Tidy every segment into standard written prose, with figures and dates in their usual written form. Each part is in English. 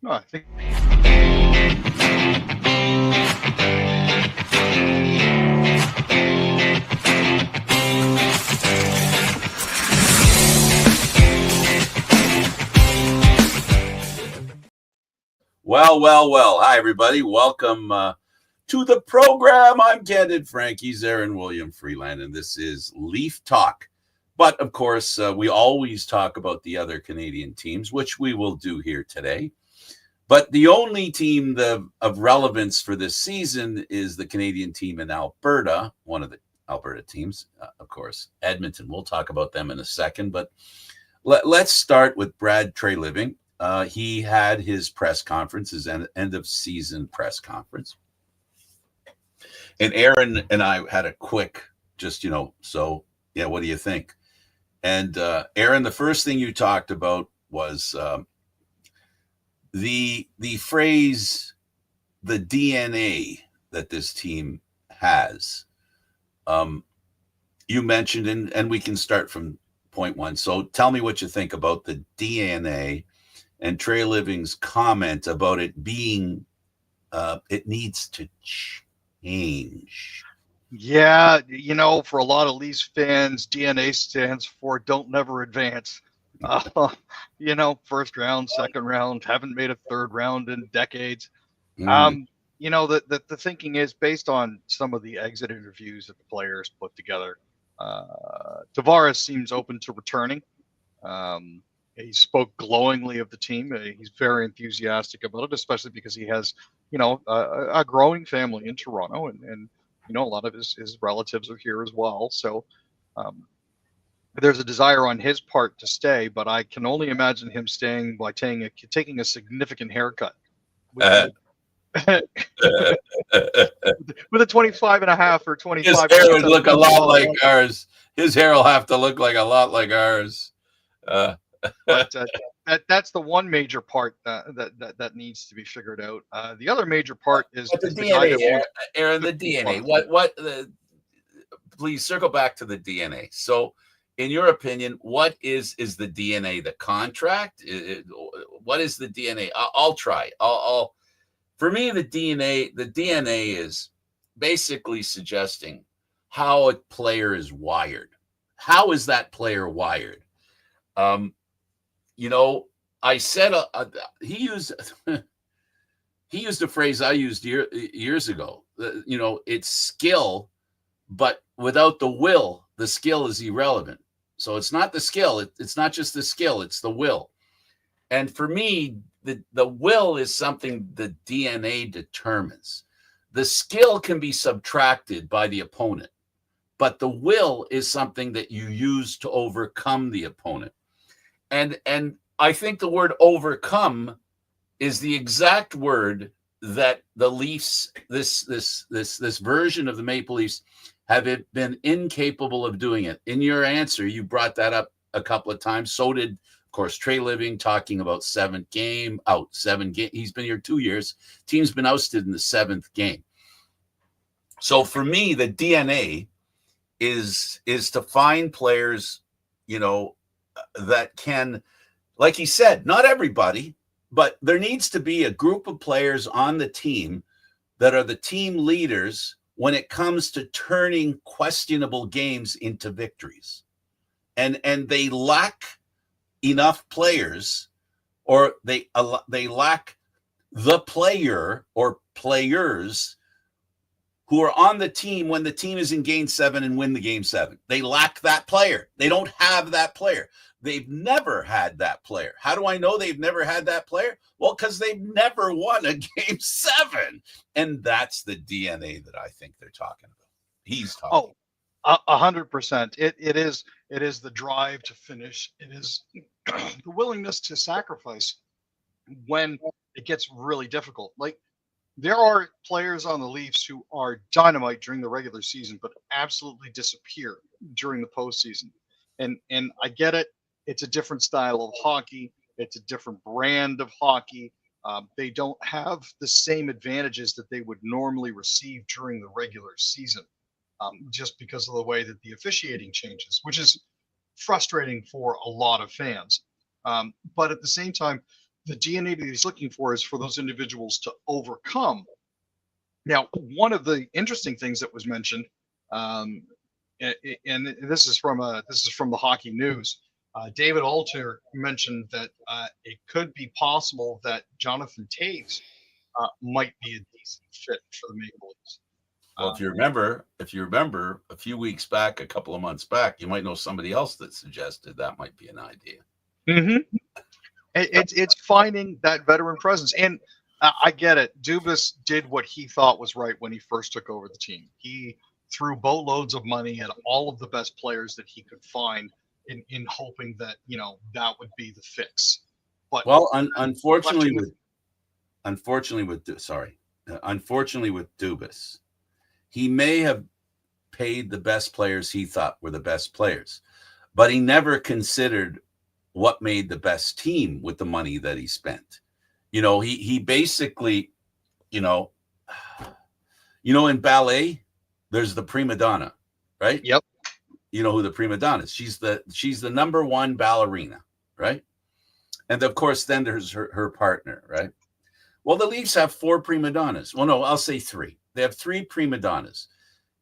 No, I think Well. Hi, everybody. Welcome to the program. I'm Candid, Frankie's Aaron William Freeland, and this is Leaf Talk. But, of course, we always talk about the other Canadian teams, which we will do here today. But the only team of relevance for this season is the Canadian team in Alberta, one of the Alberta teams, of course, Edmonton. We'll talk about them in a second, but let's start with Brad Treliving. He had his press conference, his end of season press conference. And Aaron and I had a quick, what do you think? And Aaron, the first thing you talked about was the phrase, the DNA that this team has. You mentioned, and we can start from point one. So tell me what you think about the DNA and Treliving's comment about it being, it needs to change. Yeah, for a lot of Leafs fans, DNA stands for don't never advance. First round, second round, haven't made a third round in decades. The thinking is based on some of the exit interviews that the players put together. Tavares seems open to returning. He spoke glowingly of the team. He's very enthusiastic about it, especially because he has, a growing family in Toronto, and a lot of his relatives are here as well. So there's a desire on his part to stay, but I can only imagine him staying by taking a significant haircut. With a 25.5 or 25. His hair would look a lot like ours. His hair will have to look like a lot like ours. But that's the one major part that needs to be figured out. The other major part is the DNA. Aaron, the DNA. Please circle back to the DNA. So, in your opinion, what is the DNA? The contract? What is the DNA? I'll try. For me, the DNA is basically suggesting how a player is wired. How is that player wired? I said he used a phrase I used years ago. It's skill, but without the will, the skill is irrelevant. So it's not the skill. It's not just the skill. It's the will. And for me, the will is something the DNA determines. The skill can be subtracted by the opponent, but the will is something that you use to overcome the opponent. And I think the word overcome is the exact word that the Leafs, this version of the Maple Leafs, have been incapable of doing it. In your answer, you brought that up a couple of times. So did, of course, Treliving, talking about seven game. He's been here 2 years. Team's been ousted in the seventh game. So for me, the DNA is to find players, that can, like he said, not everybody, but there needs to be a group of players on the team that are the team leaders when it comes to turning questionable games into victories. And they lack enough players, or they lack the player or players who are on the team when the team is in game 7 and win the game 7. They lack that player. They don't have that player. They've never had that player. How do I know they've never had that player? Well, because they've never won a game 7. And that's the DNA that I think they're talking about. He's talking. 100%. It is the drive to finish. It is the willingness to sacrifice when it gets really difficult. Like, there are players on the Leafs who are dynamite during the regular season, but absolutely disappear during the postseason. And I get it. It's a different style of hockey. It's a different brand of hockey. They don't have the same advantages that they would normally receive during the regular season, just because of the way that the officiating changes, which is frustrating for a lot of fans. But at the same time, the DNA that he's looking for is for those individuals to overcome. Now, one of the interesting things that was mentioned, and this is from the Hockey News. David Alter mentioned that it could be possible that Jonathan Toews might be a decent fit for the Maple Leafs. Well, if you remember, a few weeks back, a couple of months back, you might know somebody else that suggested that might be an idea. Mm-hmm. It's finding that veteran presence, and I get it. Dubas did what he thought was right when he first took over the team. He threw boatloads of money at all of the best players that he could find, in hoping that that would be the fix. But unfortunately with Dubas, he may have paid the best players he thought were the best players, but he never considered what made the best team with the money that he spent. He basically, in ballet, there's the prima donna, right? Yep. You know who the prima donna is. She's the number one ballerina, right? And of course, then there's her partner, right? Well, the Leafs have 4 prima donnas. Well, no, I'll say 3. They have 3 prima donnas.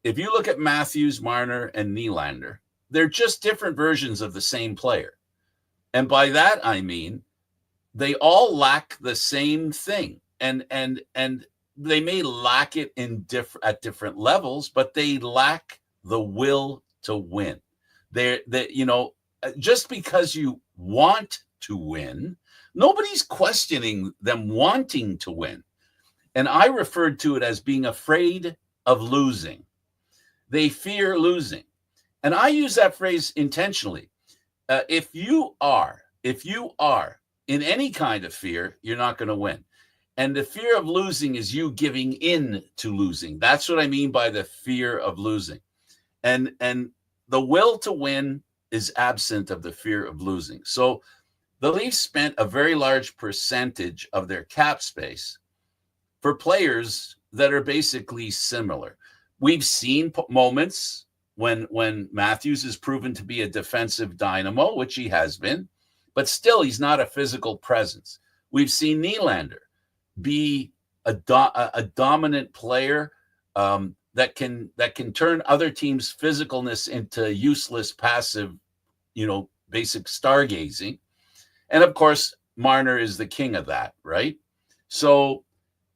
If you look at Matthews, Marner, and Nylander, they're just different versions of the same player. And by that, I mean, they all lack the same thing. And they may lack it at different levels, but they lack the will to win. Just because you want to win, nobody's questioning them wanting to win. And I referred to it as being afraid of losing. They fear losing. And I use that phrase intentionally. If you are in any kind of fear, you're not going to win. And the fear of losing is you giving in to losing. That's what I mean by the fear of losing. And the will to win is absent of the fear of losing. So the Leafs spent a very large percentage of their cap space for players that are basically similar. We've seen moments when Matthews is proven to be a defensive dynamo, which he has been, but still he's not a physical presence. We've seen Nylander be a dominant player that can turn other teams' physicalness into useless, passive, basic stargazing. And of course, Marner is the king of that, right? So,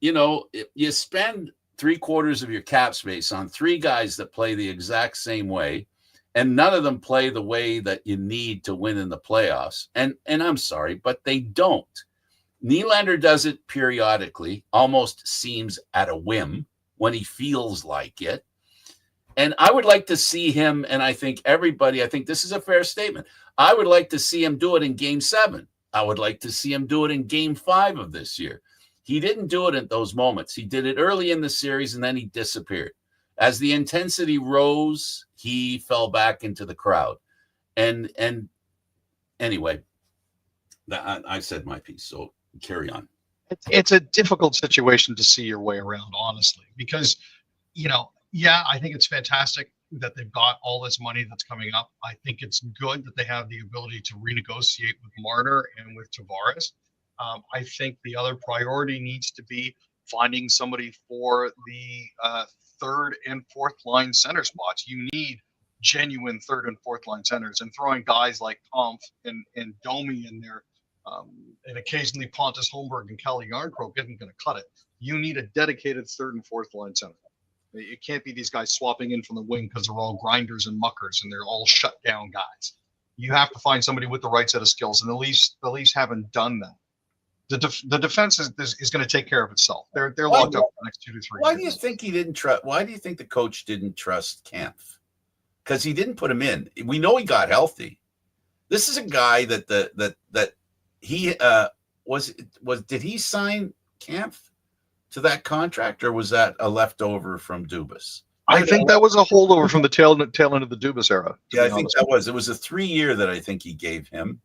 you spend 3/4 of your cap space on 3 guys that play the exact same way, and none of them play the way that you need to win in the playoffs. And I'm sorry, but they don't. Nylander does it periodically, almost seems at a whim when he feels like it. And I would like to see him, and I think this is a fair statement. I would like to see him do it in Game 7. I would like to see him do it in Game 5 of this year. He didn't do it at those moments. He did it early in the series, and then he disappeared. As the intensity rose, he fell back into the crowd. And anyway, I said my piece, so carry on. It's a difficult situation to see your way around, honestly, because, I think it's fantastic that they've got all this money that's coming up. I think it's good that they have the ability to renegotiate with Marner and with Tavares. I think the other priority needs to be finding somebody for the third and fourth line center spots. You need genuine third and fourth line centers, and throwing guys like Kampf and Domi in there, and occasionally Pontus Holmberg and Kelly Yarncroke isn't going to cut it. You need a dedicated third and fourth line center. It can't be these guys swapping in from the wing because they're all grinders and muckers and they're all shut down guys. You have to find somebody with the right set of skills, and the Leafs haven't done that. The defense is going to take care of itself. They're locked up for the next 2 to 3 years. Why do you think he didn't trust? Why do you think the coach didn't trust Kampf? Because he didn't put him in. We know he got healthy. This is a guy that he did he sign Kampf to that contract, or was that a leftover from Dubas? I think that was a holdover from the tail end of the Dubas era. Yeah, I think that was. It was a 3-year that I think he gave him.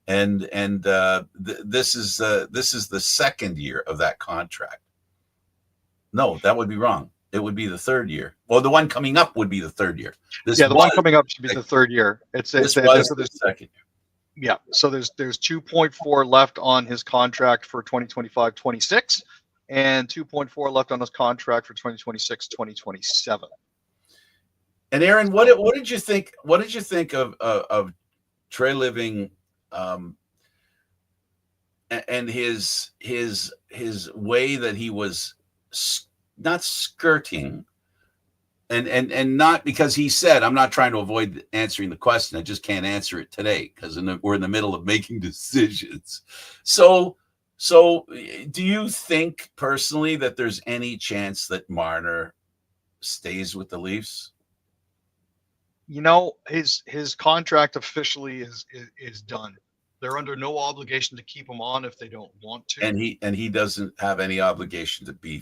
And this is the second year of that contract. No, that would be wrong. It would be the 3rd year. Well, the one coming up would be the 3rd year. The one coming up should be the 3rd year. This was the second year. Yeah. So there's 2.4 left on his contract for 2025-26 and 2.4 left on his contract for 2026-2027. And Aaron, what did you think? What did you think of Treliving, and his way that he was not skirting, and not because he said, I'm not trying to avoid answering the question, I just can't answer it today because we're in the middle of making decisions. So do you think personally that there's any chance that Marner stays with the Leafs? You know, his contract officially is done. They're under no obligation to keep him on if they don't want to. And he doesn't have any obligation to be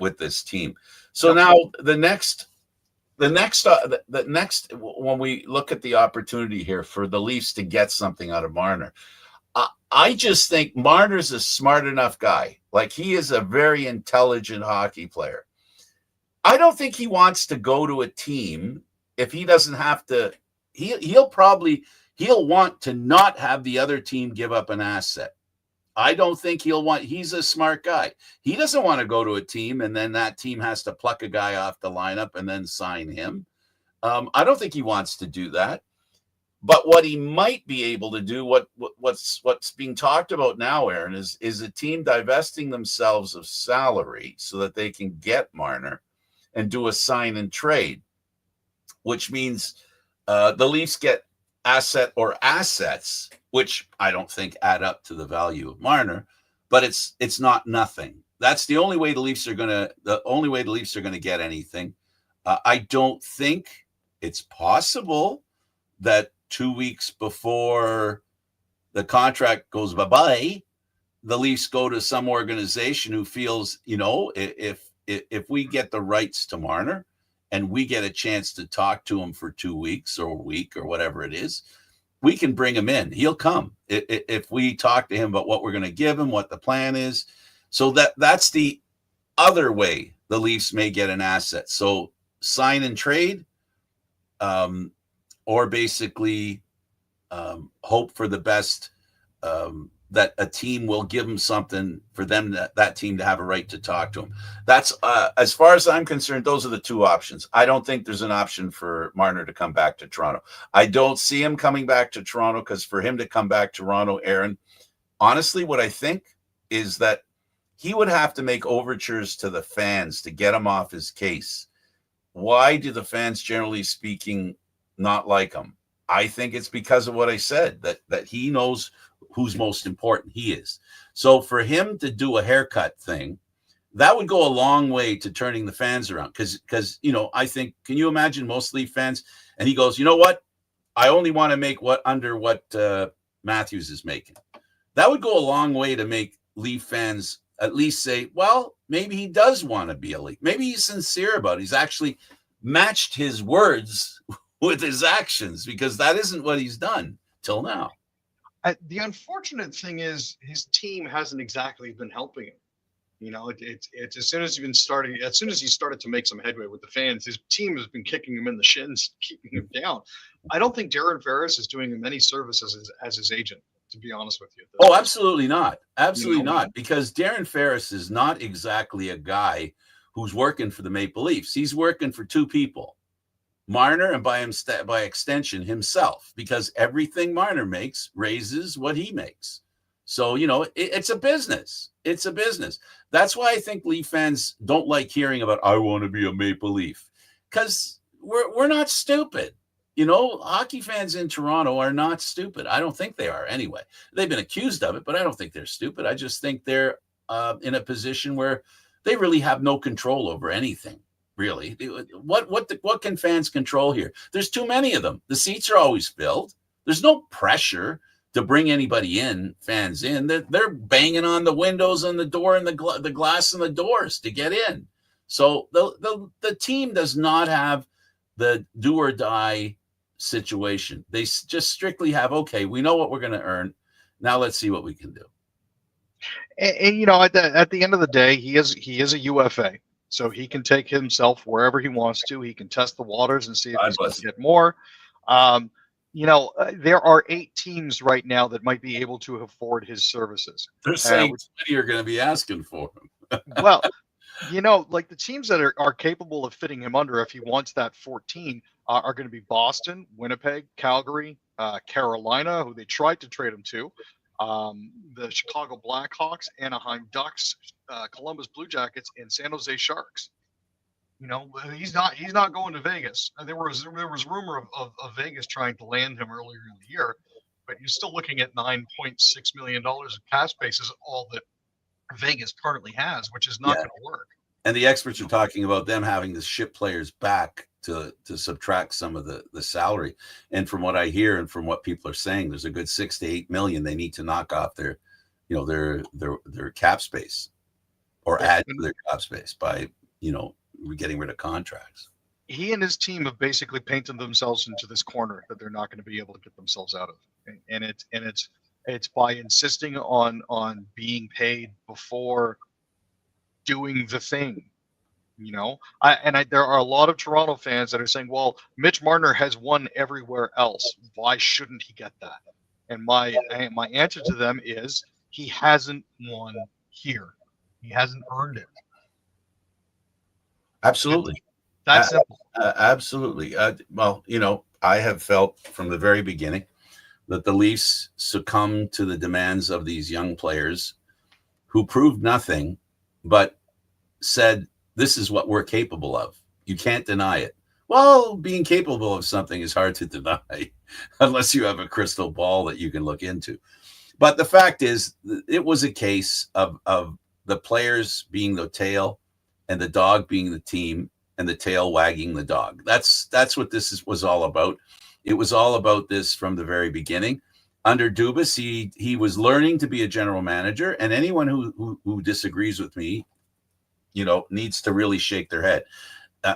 with this team. So now the next, when we look at the opportunity here for the Leafs to get something out of Marner, I just think Marner's a smart enough guy. Like, he is a very intelligent hockey player. I don't think he wants to go to a team if he doesn't have to. He'll want to not have the other team give up an asset. I don't think he's a smart guy. He doesn't want to go to a team and then that team has to pluck a guy off the lineup and then sign him. I don't think he wants to do that. But what he might be able to do, what's being talked about now, Aaron, is a team divesting themselves of salary so that they can get Marner and do a sign and trade, which means the Leafs get assets, which I don't think add up to the value of Marner, but it's not nothing. That's the only way the Leafs are gonna get anything. I don't think it's possible that 2 weeks before the contract goes bye-bye, the Leafs go to some organization who feels, if we get the rights to Marner and we get a chance to talk to him for 2 weeks or a week or whatever it is, we can bring him in. He'll come if we talk to him about what we're going to give him, what the plan is. So that's the other way the Leafs may get an asset. So sign and trade, or basically hope for the best, that a team will give them something for them, that team to have a right to talk to him. That's as far as I'm concerned, those are the two options. I don't think there's an option for Marner to come back to Toronto. I don't see him coming back to Toronto, because for him to come back to Toronto, Aaron, honestly, what I think is that he would have to make overtures to the fans to get him off his case. Why do the fans, generally speaking, not like him? I think it's because of what I said, that he knows who's most important. He is. So for him to do a haircut thing, that would go a long way to turning the fans around. Because I think, can you imagine most Leaf fans? And he goes, you know what? I only want to make what Matthews is making. That would go a long way to make Leaf fans at least say, well, maybe he does want to be a Leaf. Maybe he's sincere about it. He's actually matched his words with his actions, because that isn't what he's done till now. The unfortunate thing is his team hasn't exactly been helping him. It's as soon as he started to make some headway with the fans, his team has been kicking him in the shins, keeping him down. I don't think Darren Ferris is doing him any service as his agent, to be honest with you. Oh, absolutely not. Absolutely not. Because Darren Ferris is not exactly a guy who's working for the Maple Leafs. He's working for two people, Marner and by extension himself, because everything Marner makes raises what he makes. So, it's a business. It's a business. That's why I think Leaf fans don't like hearing about, I want to be a Maple Leaf, because we're not stupid. Hockey fans in Toronto are not stupid. I don't think they are anyway. They've been accused of it, but I don't think they're stupid. I just think they're in a position where they really have no control over anything. Really, what can fans control here? There's too many of them. The seats are always filled. There's no pressure to bring anybody in, fans in. They're banging on the windows and the door and the glass and the doors to get in. So the team does not have the do or die situation. They just strictly have, okay, we know what we're going to earn. Now let's see what we can do. And at the end of the day, he is a UFA. So he can take himself wherever he wants to. He can test the waters and see if he's going to get more. there are 8 teams right now that might be able to afford his services. They're saying 20 are going to be asking for him. Well, like the teams that are capable of fitting him under, if he wants that 14, are going to be Boston, Winnipeg, Calgary, Carolina, who they tried to trade him to, the Chicago Blackhawks, Anaheim Ducks, Columbus Blue Jackets, and San Jose Sharks. He's not going to Vegas. There was rumor of Vegas trying to land him earlier in the year, but you're still looking at $9.6 million of cap space is all that Vegas currently has, which is not going to work. And the experts are talking about them having to ship players back to subtract some of the salary. And from what I hear and from what people are saying, there's a good 6 to 8 million they need to knock off their cap space or add to their cap space by getting rid of contracts. He and his team have basically painted themselves into this corner that they're not going to be able to get themselves out of, and it's by insisting on being paid before doing the thing. There are a lot of Toronto fans that are saying, well, Mitch Marner has won everywhere else. Why shouldn't he get that? And my answer to them is he hasn't won here. He hasn't earned it. Absolutely. That's simple. Absolutely. I have felt from the very beginning that the Leafs succumbed to the demands of these young players who proved nothing, but said, this is what we're capable of. You can't deny it. Well, being capable of something is hard to deny unless you have a crystal ball that you can look into. But the fact is, it was a case of the players being the tail and the dog being the team and the tail wagging the dog. That's what this was all about. It was all about this from the very beginning. Under Dubas, he was learning to be a general manager, and anyone who disagrees with me, needs to really shake their head.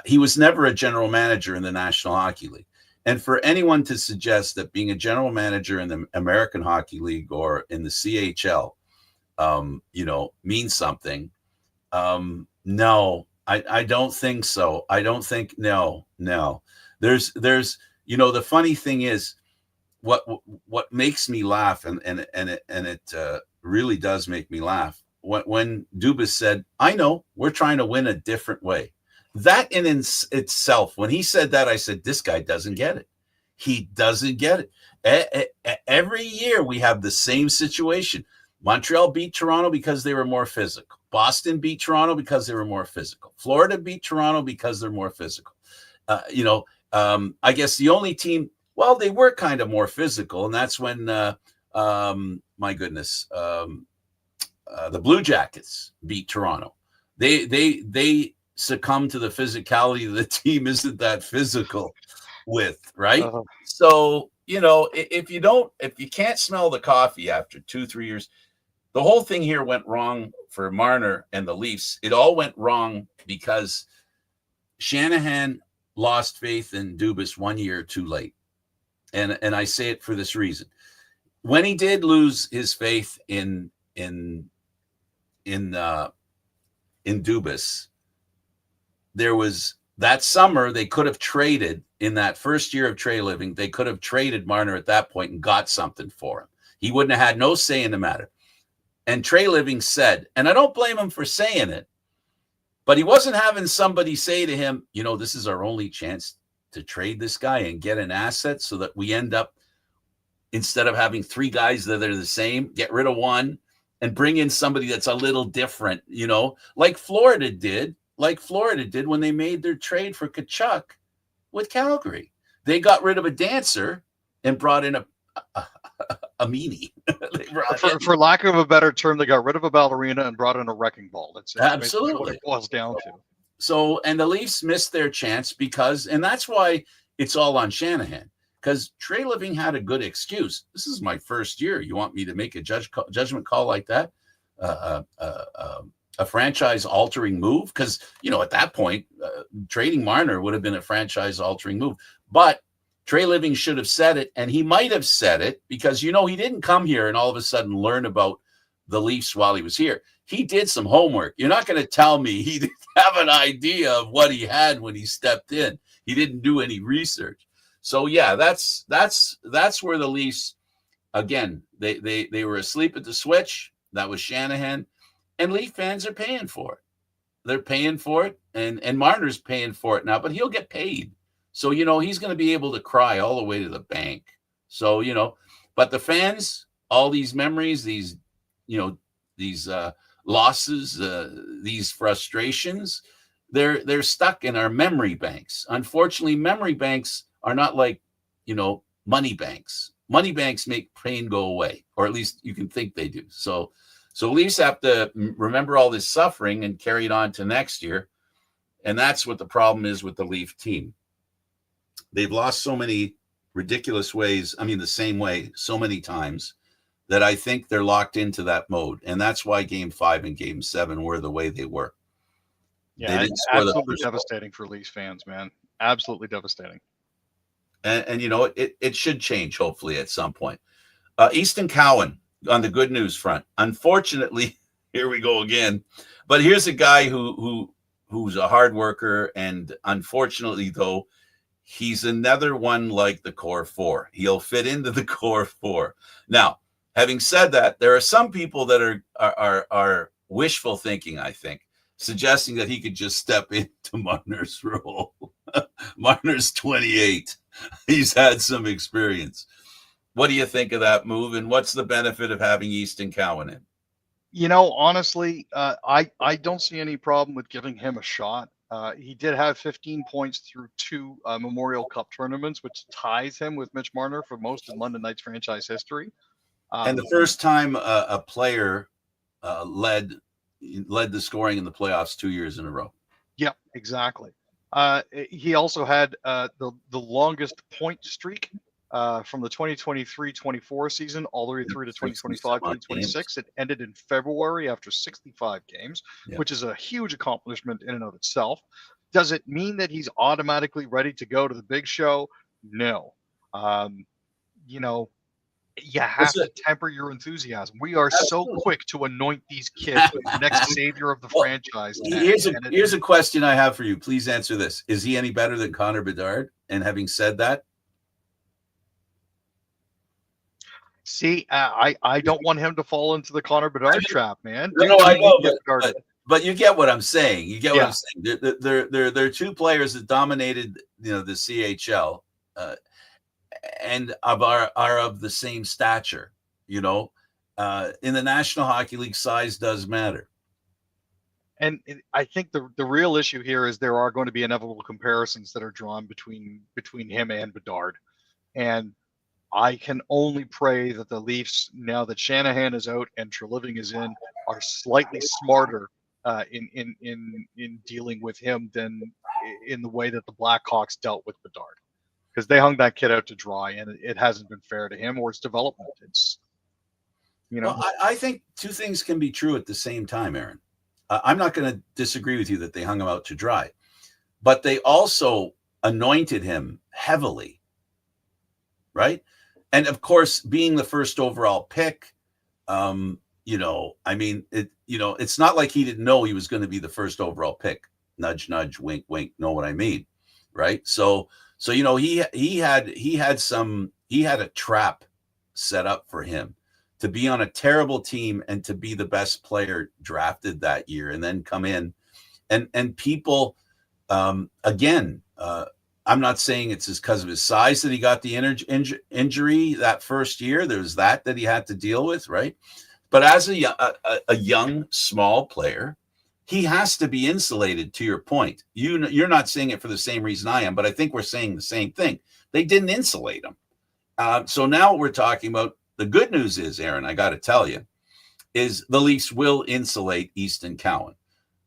He was never a general manager in the National Hockey League. And for anyone to suggest that being a general manager in the American Hockey League or in the CHL, means something, no, I don't think so. I don't think, no. There's, the funny thing is what makes me laugh, and it really does make me laugh. When Dubas said, I know we're trying to win a different way. That in itself, when he said that, I said, this guy doesn't get it. He doesn't get it. Every year we have the same situation. Montreal beat Toronto because they were more physical. Boston beat Toronto because they were more physical. Florida beat Toronto because they're more physical. I guess the only team, well, they were kind of more physical, and that's when, my goodness, the Blue Jackets beat Toronto. They succumb to the physicality the team isn't that physical with, right? Uh-huh. So, if you can't smell the coffee after 2-3 years, the whole thing here went wrong for Marner and the Leafs. It all went wrong because Shanahan lost faith in Dubas 1 year too late. And I say it for this reason. When he did lose his faith in Dubas, there was that summer they could have traded in that first year of Treliving. They could have traded Marner at that point and got something for him. He wouldn't have had no say in the matter. And Treliving said, and I don't blame him for saying it, but he wasn't having somebody say to him, this is our only chance to trade this guy and get an asset so that we end up, instead of having 3 guys that are the same, get rid of one and bring in somebody that's a little different, like Florida did when they made their trade for Tkachuk with Calgary. They got rid of a dancer and brought in a meanie. for lack of a better term, they got rid of a ballerina and brought in a wrecking ball. That's absolutely what it boils down to. So, and the Leafs missed their chance and that's why it's all on Shanahan, because Treliving had a good excuse. This is my first year. You want me to make a judgment call like that? A franchise-altering move? Because, at that point, trading Marner would have been a franchise-altering move. But Treliving should have said it, and he might have said it because, he didn't come here and all of a sudden learn about the Leafs while he was here. He did some homework. You're not going to tell me he didn't have an idea of what he had when he stepped in. He didn't do any research. So yeah, that's where the Leafs, again, they were asleep at the switch. That was Shanahan, and Leaf fans are paying for it. They're paying for it, and Marner's paying for it now, but he'll get paid. So, he's going to be able to cry all the way to the bank. So, but the fans, all these memories, these losses, these frustrations, they're stuck in our memory banks. Unfortunately, memory banks are not like, money banks. Money banks make pain go away, or at least you can think they do. So Leafs have to remember all this suffering and carry it on to next year. And that's what the problem is with the Leaf team. They've lost so many ridiculous ways. I mean, the same way so many times that I think they're locked into that mode. And that's why Game 5 and Game 7 were the way they were. Yeah, it's absolutely devastating for Leafs fans, man. Absolutely devastating. And it should change, hopefully, at some point. Easton Cowan on the good news front. Unfortunately, here we go again. But here's a guy who's a hard worker, and unfortunately, though, he's another one like the core four. He'll fit into the core four. Now, having said that, there are some people that are wishful thinking, I think, suggesting that he could just step into Marner's role. Marner's 28. He's had some experience. What do you think of that move, and what's the benefit of having Easton Cowan in? Honestly, I don't see any problem with giving him a shot. He did have 15 points through 2 Memorial Cup tournaments, which ties him with Mitch Marner for most of London Knights franchise history. And the first time a player led the scoring in the playoffs 2 years in a row. Yep, exactly. He also had the longest point streak from the 2023-24 season all the way through to 2025-2026. It ended in February after 65 games, which is a huge accomplishment in and of itself. Does it mean that he's automatically ready to go to the big show? No. You have to temper your enthusiasm. We are so quick to anoint these kids with the next savior of the franchise. Here's a question I have for you. Please answer this. Is he any better than Connor Bedard? And having said that, see, I don't want him to fall into the Connor Bedard trap, man. No, I know, but you get what I'm saying. You get what I'm saying. They're two players that dominated, the CHL, and are of the same stature. In the National Hockey League, size does matter. And I think the real issue here is there are going to be inevitable comparisons that are drawn between him and Bedard, and I can only pray that the Leafs, now that Shanahan is out and Treliving is in, are slightly smarter in dealing with him than in the way that the Blackhawks dealt with Bedard, because they hung that kid out to dry, and it hasn't been fair to him or his development. It's Well, I think two things can be true at the same time, Aaron. I'm not going to disagree with you that they hung him out to dry, but they also anointed him heavily, right? And of course, being the first overall pick, it's not like he didn't know he was going to be the first overall pick. Nudge, nudge, wink, wink. Know what I mean, right? So he had a trap set up for him to be on a terrible team and to be the best player drafted that year, and then come in and people again. I'm not saying it's because of his size that he got the injury that first year. There was that he had to deal with, right? But as a young, small player, he has to be insulated, to your point. You're not saying it for the same reason I am, but I think we're saying the same thing. They didn't insulate him. So now what we're talking about, the good news is, Aaron, I got to tell you, is the Leafs will insulate Easton Cowan.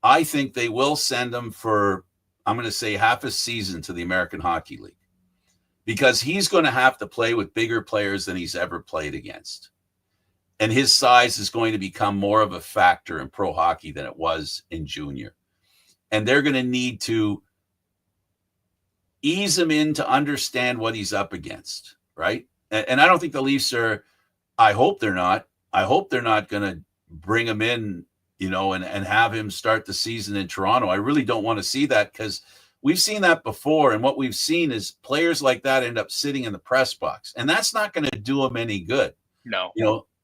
I think they will send him for, I'm going to say, half a season to the American Hockey League, because he's going to have to play with bigger players than he's ever played against. And his size is going to become more of a factor in pro hockey than it was in junior. And they're going to need to ease him in to understand what he's up against, right? And I don't think the Leafs are, I hope they're not going to bring him in, and have him start the season in Toronto. I really don't want to see that, because we've seen that before. And what we've seen is players like that end up sitting in the press box, and that's not going to do them any good. No.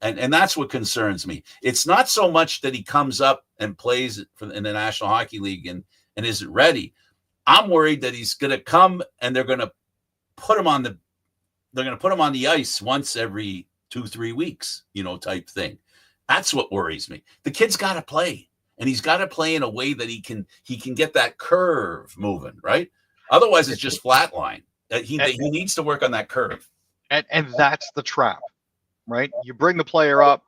And that's what concerns me. It's not so much that he comes up and plays in the National Hockey League and isn't ready. I'm worried that he's going to come and they're going to put him on the ice once every 2-3 weeks, type thing. That's what worries me. The kid's got to play, and he's got to play in a way that he can get that curve moving, right? Otherwise, it's just flatline. He needs to work on that curve. And that's the trap, right? You bring the player up,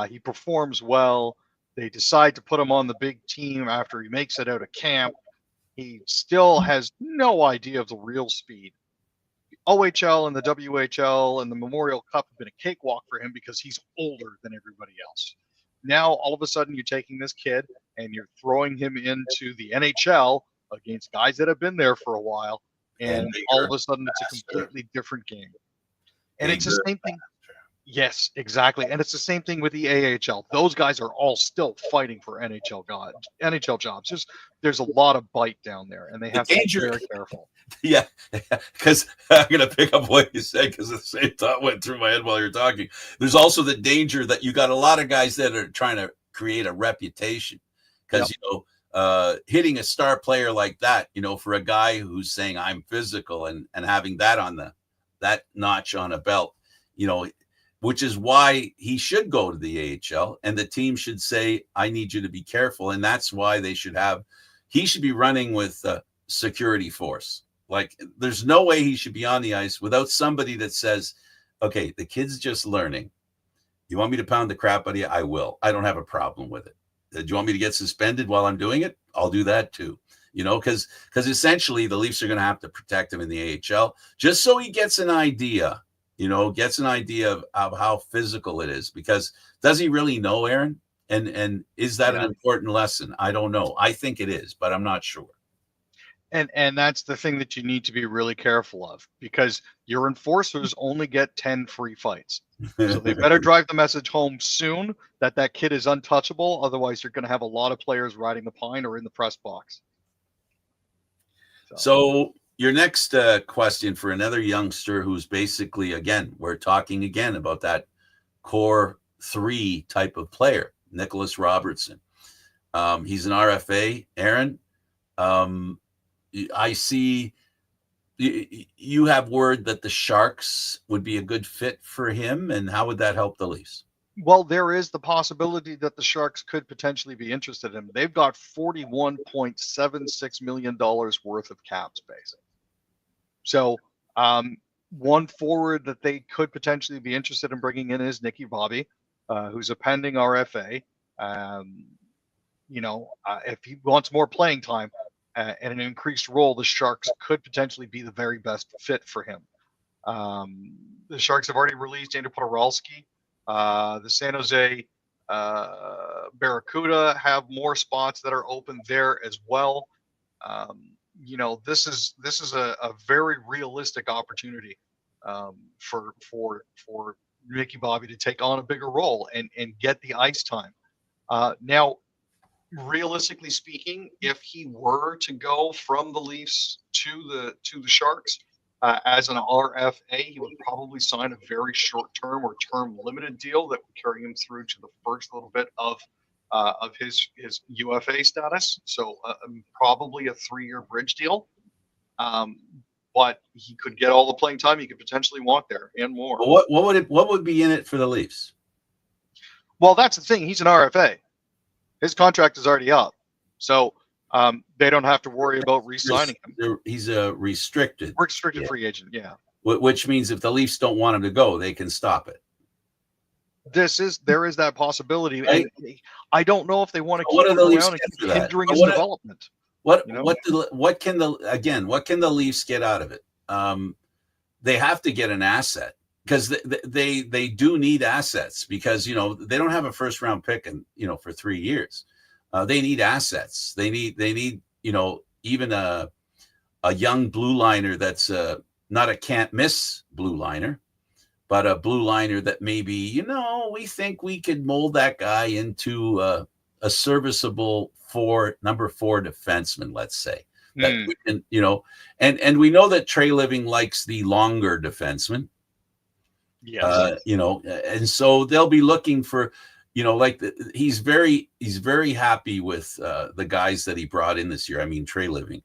he performs well. They decide to put him on the big team after he makes it out of camp. He still has no idea of the real speed. OHL and the WHL and the Memorial Cup have been a cakewalk for him because he's older than everybody else. Now, all of a sudden, you're taking this kid and you're throwing him into the NHL against guys that have been there for a while, and all of a sudden, it's a completely different game. And it's the same thing. Yes, exactly. And it's the same thing with the AHL. Those guys are all still fighting for NHL jobs. There's a lot of bite down there, and they have to be very careful. Yeah, because I'm going to pick up what you said, because the same thought went through my head while you're talking. There's also the danger that you got a lot of guys that are trying to create a reputation, because, hitting a star player like that, for a guy who's saying I'm physical and having that that notch on a belt, which is why he should go to the AHL, and the team should say, I need you to be careful. And that's why he should be running with security force. Like, there's no way he should be on the ice without somebody that says, okay, the kid's just learning. You want me to pound the crap out of you? I will. I don't have a problem with it. Do you want me to get suspended while I'm doing it? I'll do that too. Because essentially the Leafs are going to have to protect him in the AHL just so he gets an idea. Gets an idea of how physical it is, because does he really know, Aaron? And is that an important lesson? I don't know. I think it is, but I'm not sure. And that's the thing that you need to be really careful of, because your enforcers only get 10 free fights. So they better drive the message home soon that kid is untouchable. Otherwise, you're going to have a lot of players riding the pine or in the press box. So your next question for another youngster who's basically, again, we're talking again about that core 3 type of player, Nicholas Robertson. He's an RFA. Aaron, I see you have word that the Sharks would be a good fit for him, and how would that help the Leafs? Well, there is the possibility that the Sharks could potentially be interested in him. They've got $41.76 million worth of cap space. So one forward that they could potentially be interested in bringing in is Nicky Bobby, who's a pending RFA. If he wants more playing time and an increased role, the Sharks could potentially be the very best fit for him. The Sharks have already released Andrew Podorowski. The San Jose Barracuda have more spots that are open there as well. This is a very realistic opportunity for Nicky Bobby to take on a bigger role and get the ice time. Now, realistically speaking, if he were to go from the Leafs to the Sharks as an RFA, he would probably sign a very short-term or term-limited deal that would carry him through to the first little bit of his UFA status. So probably a 3-year bridge deal. But he could get all the playing time he could potentially want there and more. What would be in it for the Leafs? Well, that's the thing. He's an RFA. His contract is already up, so they don't have to worry about re-signing him. He's a restricted free agent. Yeah. Which means if the Leafs don't want him to go, they can stop it. There is that possibility. Right? And I don't know if they want to keep him around and keep hindering his development. What can the Leafs get out of it? They have to get an asset, because they do need assets, because they don't have a first round pick for 3 years. They need assets. They need even a young blue liner that's not a can't miss blue liner, but a blue liner that maybe we think we could mold that guy into a serviceable number 4 defenseman, let's say. that we can, and we know that Treliving likes the longer defenseman. Yes. And so they'll be looking for, he's very happy with the guys that he brought in this year. I mean, Treliving.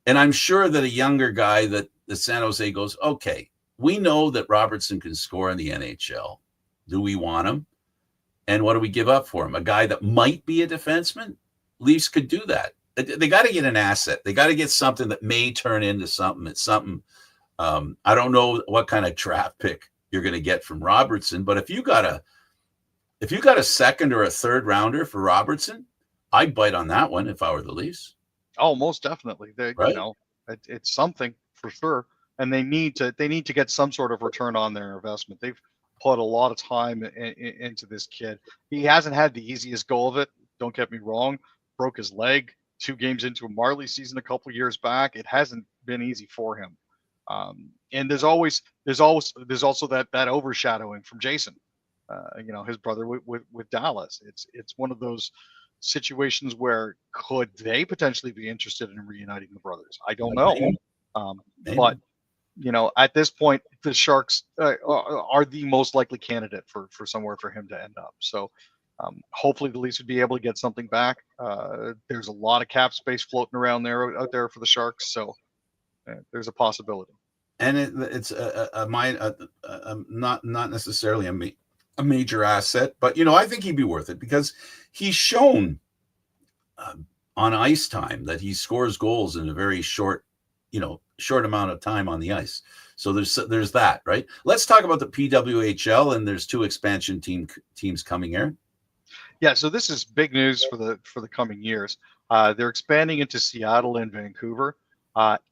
And I'm sure that a younger guy that the San Jose goes, okay, we know that Robertson can score in the NHL. Do we want him? And what do we give up for him? A guy that might be a defenseman? Leafs could do that. They got to get an asset. They got to get something that may turn into something. It's something. I don't know what kind of draft pick you're going to get from Robertson, but if you got a second or a third rounder for Robertson, I'd bite on that one if I were the Leafs. Oh, most definitely. Right? It's something for sure, and they need to get some sort of return on their investment. They've put a lot of time into this kid. He hasn't had the easiest go of it. Don't get me wrong. Broke his leg 2 games into a Marley season a couple years back. It hasn't been easy for him. And there's also that overshadowing from Jason, his brother with Dallas. It's one of those situations where could they potentially be interested in reuniting the brothers? I don't know. But at this point, the Sharks are the most likely candidate for somewhere for him to end up. So hopefully the Leafs would be able to get something back. There's a lot of cap space floating around out there for the Sharks. So there's a possibility. And it's not necessarily a major asset, but I think he'd be worth it because he's shown on ice time that he scores goals in a very short amount of time on the ice. So there's that, right? Let's talk about the PWHL, and there's 2 expansion teams coming here. Yeah, so this is big news for the coming years. They're expanding into Seattle and Vancouver.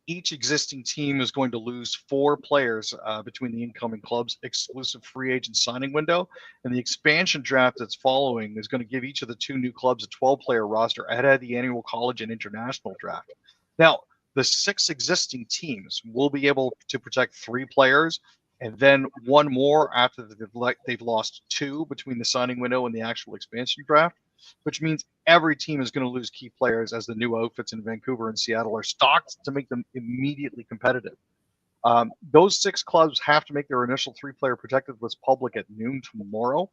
Each existing team is going to lose 4 players between the incoming clubs' exclusive free agent signing window, and the expansion draft that's following is going to give each of the 2 new clubs a 12-player roster ahead of the annual college and international draft. Now, the 6 existing teams will be able to protect 3 players, and then 1 more after they've lost 2 between the signing window and the actual expansion draft, which means every team is going to lose key players as the new outfits in Vancouver and Seattle are stocked to make them immediately competitive. Those 6 clubs have to make their initial 3-player protected list public at noon tomorrow.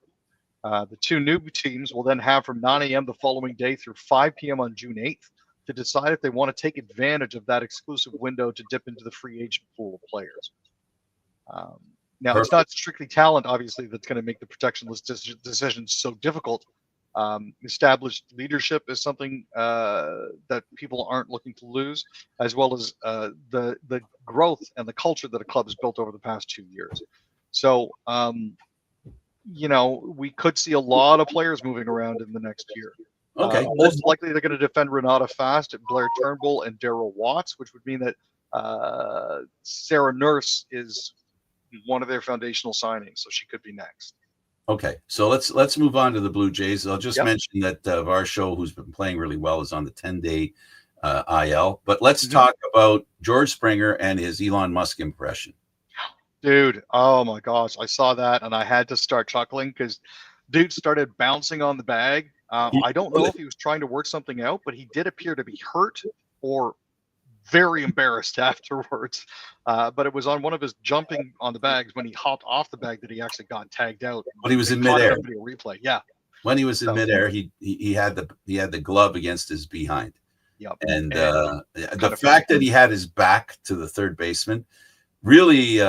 The 2 new teams will then have from 9 a.m. the following day through 5 p.m. on June 8th to decide if they want to take advantage of that exclusive window to dip into the free agent pool of players. Now, Perfect. It's not strictly talent, obviously, that's going to make the protection list decisions so difficult. Established leadership is something that people aren't looking to lose, as well as the growth and the culture that a club has built over the past 2 years. So, we could see a lot of players moving around in the next year. Okay. Most likely they're going to defend Renata Fast, Blair Turnbull, and Daryl Watts, which would mean that Sarah Nurse is one of their foundational signings, so she could be next. Okay, so let's move on to the Blue Jays. I'll just mention that Varsho, who's been playing really well, is on the 10-day IL. But let's talk about George Springer and his Elon Musk impression. Dude, oh my gosh, I saw that and I had to start chuckling because dude started bouncing on the bag. I don't know if he was trying to work something out, but he did appear to be hurt or very embarrassed afterwards. But it was on one of his jumping on the bags when he hopped off the bag that he actually got tagged out. When he was in midair. Video replay, yeah. When he was in midair, he had the glove against his behind. Yep. And the fact that he had his back to the third baseman, really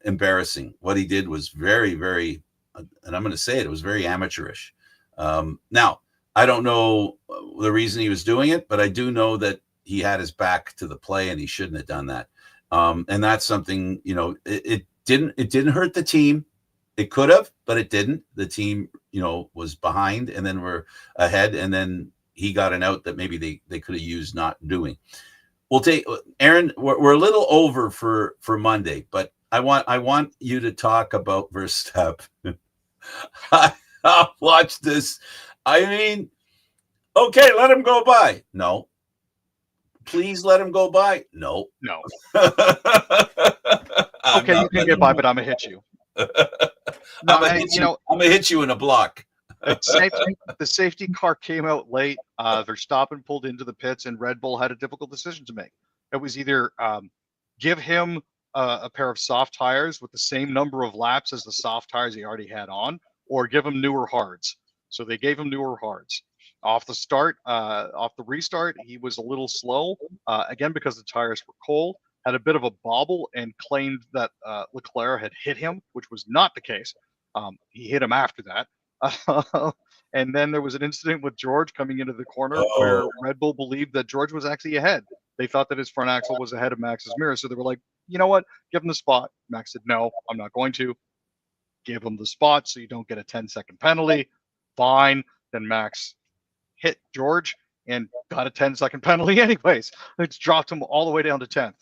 embarrassing. What he did was very, very, and I'm going to say it was very amateurish. Now, I don't know the reason he was doing it, but I do know that he had his back to the play and he shouldn't have done that. And that's something, it didn't hurt the team. It could have, but it didn't. The team, was behind and then we're ahead. And then he got an out that maybe they could have used not doing. We'll take Aaron. We're a little over for Monday, but I want you to talk about Verstappen. I'll watch this. I mean, okay, let him go by. No. Please let him go by. No. Okay, you can get by, but I'm gonna hit you. I'm gonna hit you in a block. The safety car came out late. Verstappen pulled into the pits, and Red Bull had a difficult decision to make. It was either give him a pair of soft tires with the same number of laps as the soft tires he already had on, or give him newer hards. So they gave him newer hards. Off the restart, he was a little slow, again because the tires were cold, had a bit of a bobble, and claimed that Leclerc had hit him, which was not the case. He hit him after that. And then there was an incident with George coming into the corner where Red Bull believed that George was actually ahead. They thought that his front axle was ahead of Max's mirror. So they were like, you know what? Give him the spot. Max said, no, I'm not going to. Give him the spot so you don't get a 10-second penalty. Fine. Then Max hit George and got a 10-second penalty anyways. It's dropped him all the way down to 10th.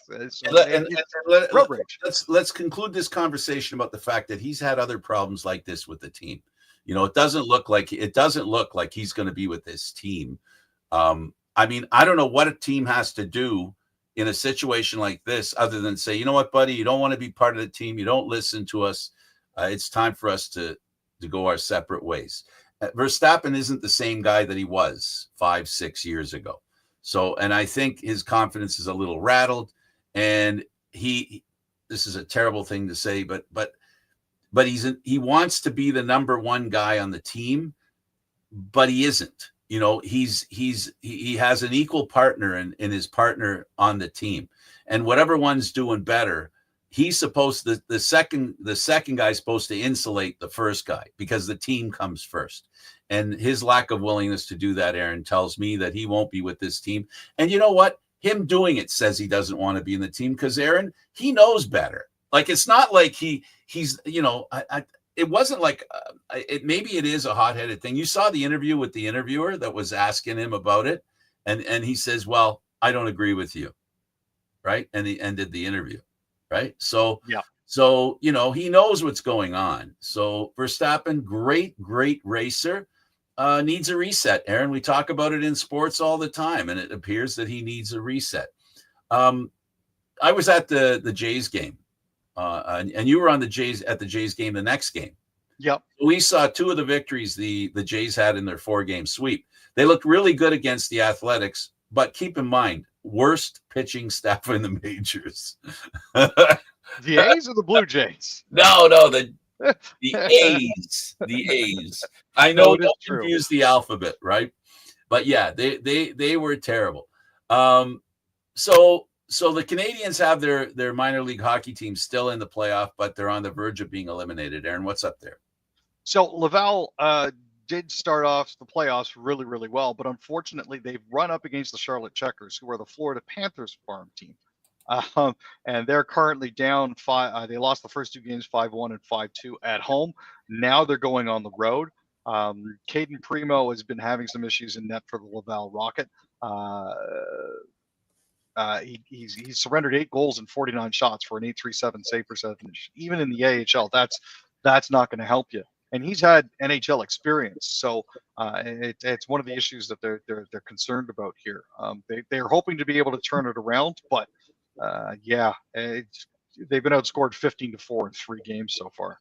Let's conclude this conversation about the fact that he's had other problems like this with the team. You know, it doesn't look like he's going to be with this team. I mean, I don't know what a team has to do in a situation like this other than say, you know what, buddy, you don't want to be part of the team. You don't listen to us. It's time for us to go our separate ways. Verstappen isn't the same guy that he was 5-6 years ago. So, and I think his confidence is a little rattled, and this is a terrible thing to say, but he wants to be the number one guy on the team, but he isn't. You know, he has an equal partner in his partner on the team, and whatever one's doing better, he's supposed to, the second guy's supposed to insulate the first guy because the team comes first. And his lack of willingness to do that, Aaron, tells me that he won't be with this team. And you know what? Him doing it says he doesn't want to be in the team because, Aaron, he knows better. Like, it's not like he's, you know, it wasn't like, maybe it is a hot-headed thing. You saw the interview with the interviewer that was asking him about it. And he says, well, I don't agree with you. Right. And he ended the interview. Right. So, yeah. So, you know, he knows what's going on. So Verstappen, great racer, needs a reset. Aaron, we talk about it in sports all the time, and it appears that he needs a reset. I was at the Jays game, and you were on the Jays game the next game. Yep. We saw two of the victories the Jays had in their 4-game sweep. They looked really good against the Athletics, but keep in mind, worst pitching staff in the majors. The A's or the Blue Jays? No, the A's. The A's. I know, don't confuse the alphabet, right? But yeah, they were terrible. So the Canadians have their minor league hockey team still in the playoff, but they're on the verge of being eliminated. Aaron, what's up there? So Laval did start off the playoffs really, really well, but unfortunately they've run up against the Charlotte Checkers, who are the Florida Panthers farm team. And they're currently down 5. They lost the first 2 games 5-1 and 5-2 at home. Now they're going on the road. Caden Primo has been having some issues in net for the Laval Rocket. He's surrendered 8 goals and 49 shots for an .837 save percentage. Even in the AHL, that's not going to help you. And he's had NHL experience, so it's one of the issues that they're concerned about here. They're hoping to be able to turn it around, but they've been outscored 15-4 in 3 games so far.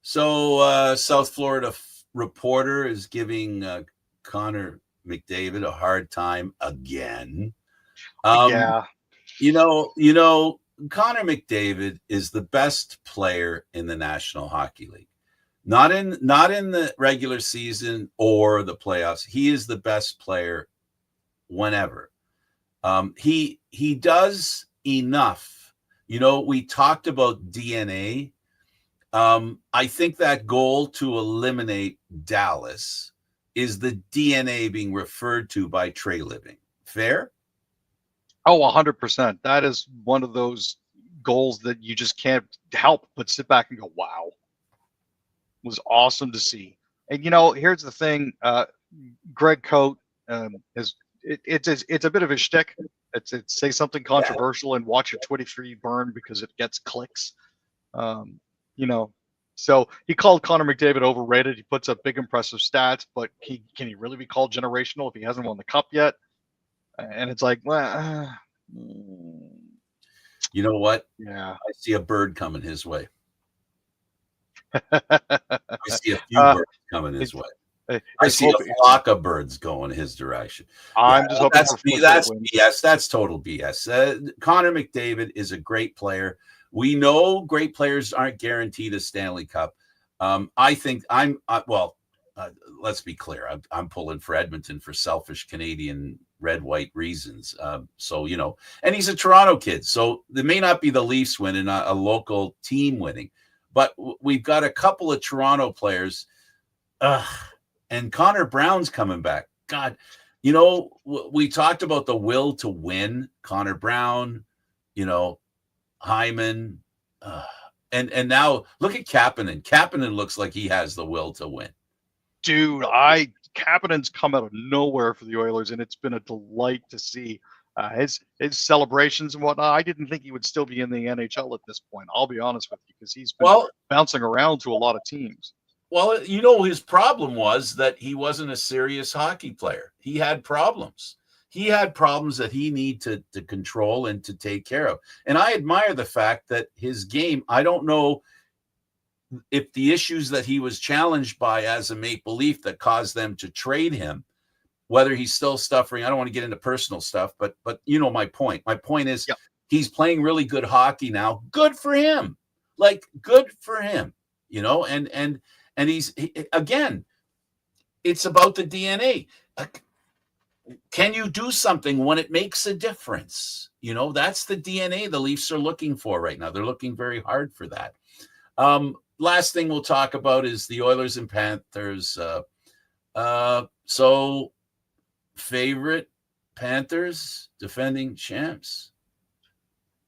So South Florida Reporter is giving Connor McDavid a hard time again. You know, Connor McDavid is the best player in the National Hockey League. Not in the regular season or the playoffs. He is the best player whenever. He does enough. You know, we talked about DNA. I think that goal to eliminate Dallas is the DNA being referred to by Treliving. Fair? Oh, 100%. That is one of those goals that you just can't help but sit back and go, wow. It was awesome to see. And, you know, here's the thing. Greg Coate it's a bit of a shtick. It's say something controversial and watch your Twitter feed burn because it gets clicks. You know, so he called Connor McDavid overrated. He puts up big, impressive stats, but can he really be called generational if he hasn't won the cup yet? And it's like, well, you know what? Yeah, I see a bird coming his way. I see a few birds coming his way. I see a flock of birds going his direction. I'm just hoping that's BS. That's total BS. Connor McDavid is a great player. We know great players aren't guaranteed a Stanley Cup. I think let's be clear. I'm pulling for Edmonton for selfish Canadian red-white reasons. And he's a Toronto kid. So there may not be the Leafs winning, a local team winning. But we've got a couple of Toronto players. And Connor Brown's coming back. God, we talked about the will to win. Connor Brown, Hyman. And now look at Kapanen. Kapanen looks like he has the will to win. Dude, Kapanen's come out of nowhere for the Oilers, and it's been a delight to see his celebrations and whatnot. I didn't think he would still be in the NHL at this point. I'll be honest with you, because he's been bouncing around to a lot of teams. Well, his problem was that he wasn't a serious hockey player. He had problems. He had problems that he needed to control and to take care of. And I admire the fact that his game, I don't know if the issues that he was challenged by as a Maple Leaf that caused them to trade him, whether he's still suffering. I don't want to get into personal stuff, but my point. My point is He's playing really good hockey now. Good for him. Good for him, and again, it's about the DNA. Can you do something when it makes a difference? That's the DNA the Leafs are looking for right now. They're looking very hard for that. Last thing we'll talk about is the Oilers and Panthers. So favorite Panthers, defending champs.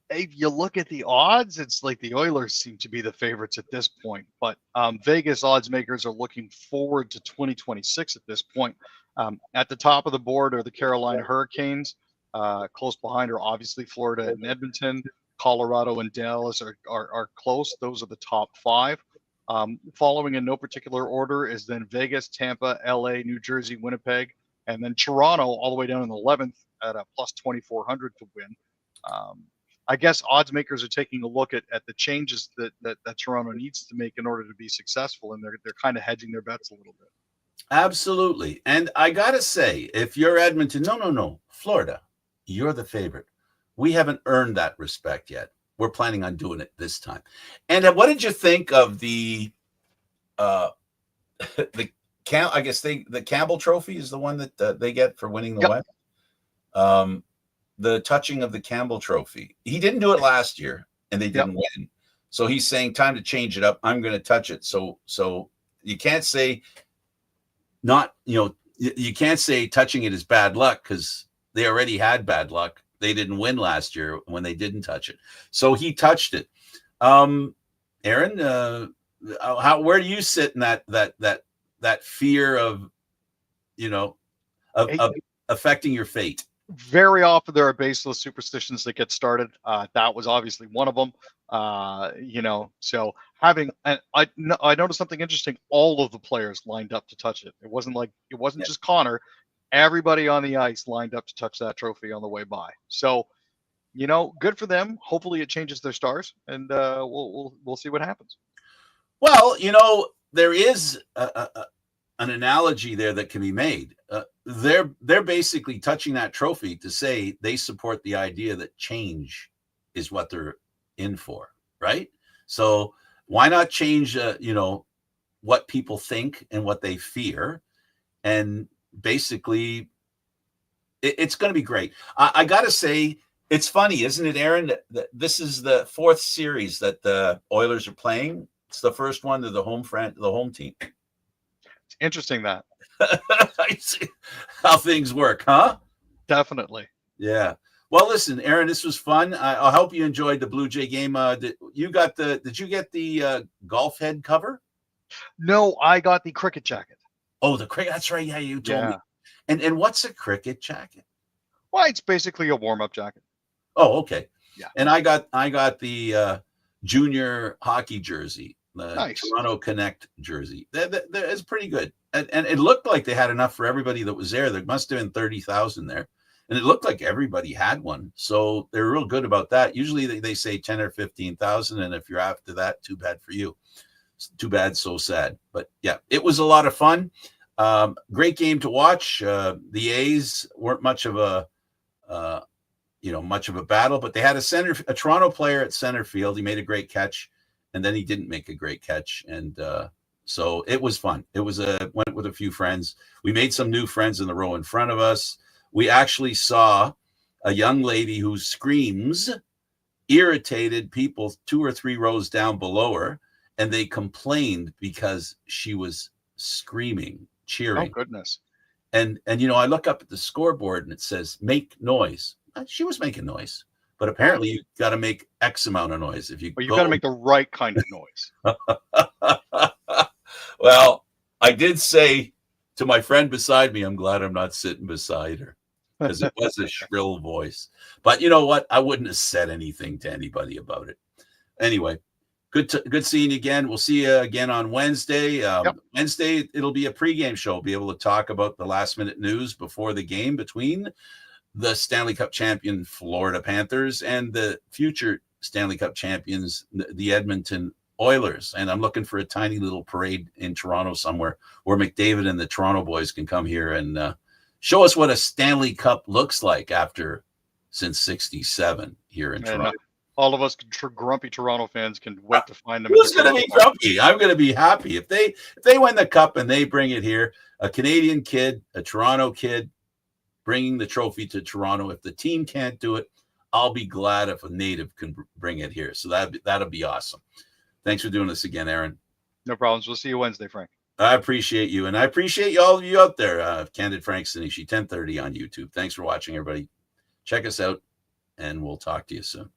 If you look at the odds, it's like the Oilers seem to be the favorites at this point. But Vegas odds makers are looking forward to 2026 at this point. At the top of the board are the Carolina Hurricanes. Close behind are obviously Florida and Edmonton. Colorado and Dallas are close. Those are the top five. Following in no particular order is then Vegas, Tampa, LA, New Jersey, Winnipeg, and then Toronto all the way down in the 11th at a plus 2,400 to win. I guess odds makers are taking a look at the changes that Toronto needs to make in order to be successful, and they're kind of hedging their bets a little bit. Absolutely. And I got to say, if you're Edmonton, no, Florida, you're the favorite. We haven't earned that respect yet. We're planning on doing it this time. And what did you think of the Campbell Trophy is the one that they get for winning the West? The touching of the Campbell Trophy. He didn't do it last year, and they didn't win. So he's saying, time to change it up. I'm going to touch it. So you can't say you can't say touching it is bad luck, because they already had bad luck. They didn't win last year when they didn't touch it. So he touched it. Aaron, where do you sit in that fear of affecting your fate? Very often there are baseless superstitions that get started. That was obviously one of them. So I noticed something interesting. All of the players lined up to touch it. It wasn't just Connor. Everybody on the ice lined up to touch that trophy on the way by. So, good for them. Hopefully it changes their stars, and we'll see what happens. Well, there is an analogy there that can be made. They're basically touching that trophy to say they support the idea that change is what they're in for, right? So why not change, what people think and what they fear, and basically it's going to be great. I got to say, it's funny, isn't it, Aaron? That this is the fourth series that the Oilers are playing. It's the first one to the home team. It's interesting that. How things work, huh? Definitely. Yeah. Well, listen, Aaron, this was fun. I hope you enjoyed the Blue Jay game. Did you get the golf head cover? No, I got the cricket jacket. Oh, the cricket. That's right. Yeah, you told me. And what's a cricket jacket? Well, it's basically a warm-up jacket. Oh, okay. Yeah. And I got the junior hockey jersey. The Toronto Connect jersey. That is pretty good. And it looked like they had enough for everybody that was there. There must have been 30,000 there. And it looked like everybody had one. So they're real good about that. Usually they say 10 or 15,000. And if you're after that, too bad for you. Too bad, so sad. But yeah, it was a lot of fun. Great game to watch. The A's weren't much of a battle, but they had a Toronto player at center field. He made a great catch, and then he didn't make a great catch, and so it was fun. It was went with a few friends. We made some new friends in the row in front of us. We actually saw a young lady who screams irritated people 2 or 3 rows down below her, and they complained because she was screaming, cheering. Oh, goodness. And I look up at the scoreboard and it says make noise. She was making noise, but apparently you got to make X amount of noise if you. But you got to make the right kind of noise. Well, I did say to my friend beside me, I'm glad I'm not sitting beside her, because it was a shrill voice. But you know what? I wouldn't have said anything to anybody about it. Anyway, good seeing you again. We'll see you again on Wednesday. Wednesday, it'll be a pregame show. We'll be able to talk about the last minute news before the game between the Stanley Cup champion Florida Panthers and the future Stanley Cup champions, the Edmonton Oilers. And I'm looking for a tiny little parade in Toronto somewhere where McDavid and the Toronto boys can come here and show us what a Stanley Cup looks like since '67 here in Toronto. All of us grumpy Toronto fans can wait to find them. Who's going to be grumpy? I'm going to be happy if they win the cup and they bring it here. A Canadian kid, a Toronto kid, bringing the trophy to Toronto. If the team can't do it, I'll be glad if a native can bring it here. So that'll be awesome. Thanks for doing this again, Aaron. No problems. We'll see you Wednesday, Frank. I appreciate you, and I appreciate all of you out there. Candid Frank Sinishi, 10:30 on YouTube. Thanks for watching, everybody. Check us out, and we'll talk to you soon.